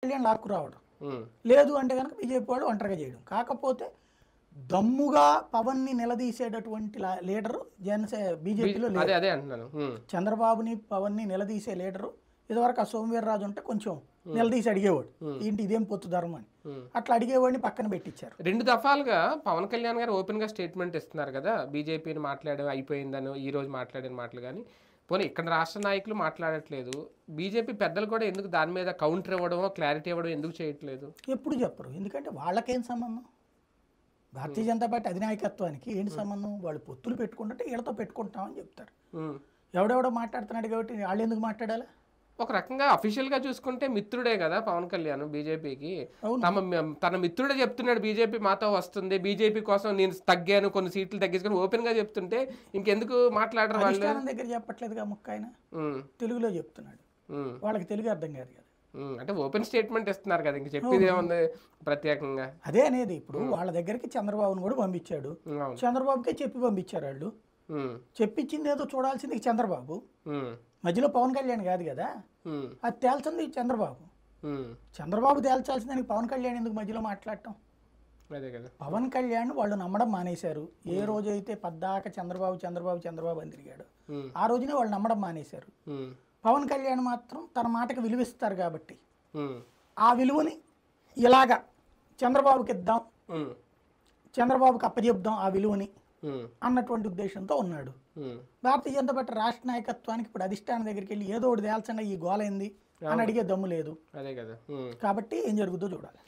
కళ్యాణ్ లాక్కు రావడం, లేదు అంటే కనుక బీజేపీ వాళ్ళు ఒంటరిగా చేయడం. కాకపోతే దమ్ముగా పవన్ని నిలదీసేటటువంటి లీడరు బీజేపీలో లేదు. అదే అంటున్నాను. చంద్రబాబుని పవన్ని నిలదీసే లీడరు ఇదివరకు ఆ సోమవీర్రాజు ఉంటే కొంచెం నిలదీసి అడిగేవాడు, ఏంటి ఇదేం పొత్తు ధర్మం అని. అట్లా అడిగేవాడిని పక్కన పెట్టించారు. 2 దఫాలుగా పవన్ కళ్యాణ్ గారు ఓపెన్ గా స్టేట్మెంట్ ఇస్తున్నారు కదా, బీజేపీని మాట్లాడడం అయిపోయిందని ఈ రోజు మాట్లాడిన మాటలు. కానీ పోనీ ఇక్కడ రాష్ట్ర నాయకులు మాట్లాడట్లేదు, బీజేపీ పెద్దలు కూడా ఎందుకు దాని మీద కౌంటర్ ఇవ్వడమో క్లారిటీ ఇవ్వడం ఎందుకు చేయట్లేదు? ఎప్పుడు చెప్పరు, ఎందుకంటే వాళ్ళకేం సంబంధం, భారతీయ జనతా పార్టీ అధినాయకత్వానికి ఏంటి సంబంధం? వాళ్ళు పొత్తులు పెట్టుకుంటే వీళ్ళతో పెట్టుకుంటామని చెప్తారు. ఎవడెవడో మాట్లాడుతున్నాడు కాబట్టి వాళ్ళు ఎందుకు మాట్లాడాలి? ఒక రకంగా అఫీషియల్ గా చూసుకుంటే మిత్రుడే కదా పవన్ కళ్యాణ్ బీజేపీకి. తన మిత్రుడే చెప్తున్నాడు బీజేపీ మాతో వస్తుంది, బీజేపీ కోసం నేను తగ్గాను, కొన్ని సీట్లు తగ్గించుకొని ఓపెన్ గా చెప్తుంటే ఇంకెందుకు మాట్లాడరు వాళ్ళు? దగ్గర చెప్పట్లేదుగా ముక్క, ఆయన తెలుగులో చెప్తున్నాడు, వాళ్ళకి తెలుగు అర్థం కాదు కదా. అంటే ఓపెన్ స్టేట్మెంట్ ఇస్తున్నారు కదా, ఇంక చెప్పేది ఏముంది ప్రత్యేకంగా? అదే అనేది. ఇప్పుడు వాళ్ళ దగ్గరికి చంద్రబాబును కూడా పంపించాడు, చంద్రబాబుకే చెప్పి పంపించారు వాళ్ళు. చెప్పించింది ఏదో చూడాల్సింది చంద్రబాబు, మధ్యలో పవన్ కళ్యాణ్ కాదు కదా. అది తేల్చింది చంద్రబాబు. చంద్రబాబు తేల్చాల్సింది దానికి పవన్ కళ్యాణ్ ఎందుకు మధ్యలో మాట్లాడటం? పవన్ కళ్యాణ్ వాళ్ళు నమ్మడం మానేశారు. ఏ రోజైతే పద్దాక చంద్రబాబు చంద్రబాబు చంద్రబాబు అని తిరిగాడు, ఆ రోజునే వాళ్ళు నమ్మడం మానేశారు. పవన్ కళ్యాణ్ మాత్రం తన మాటకు విలువిస్తారు కాబట్టి ఆ విలువని ఇలాగా చంద్రబాబుకి ఇద్దాం, చంద్రబాబుకి అప్పచెప్దాం ఆ విలువని అన్నటువంటి ఉద్దేశంతో ఉన్నాడు. భారతీయ జనతా పార్టీ రాష్ట్ర నాయకత్వానికి ఇప్పుడు అధిష్టానం దగ్గరికి వెళ్ళి ఏదో ఒకటి తేల్చండి ఈ గోలైంది అని అడిగే దమ్ము లేదు. కాబట్టి ఏం జరుగుతుందో చూడాలి.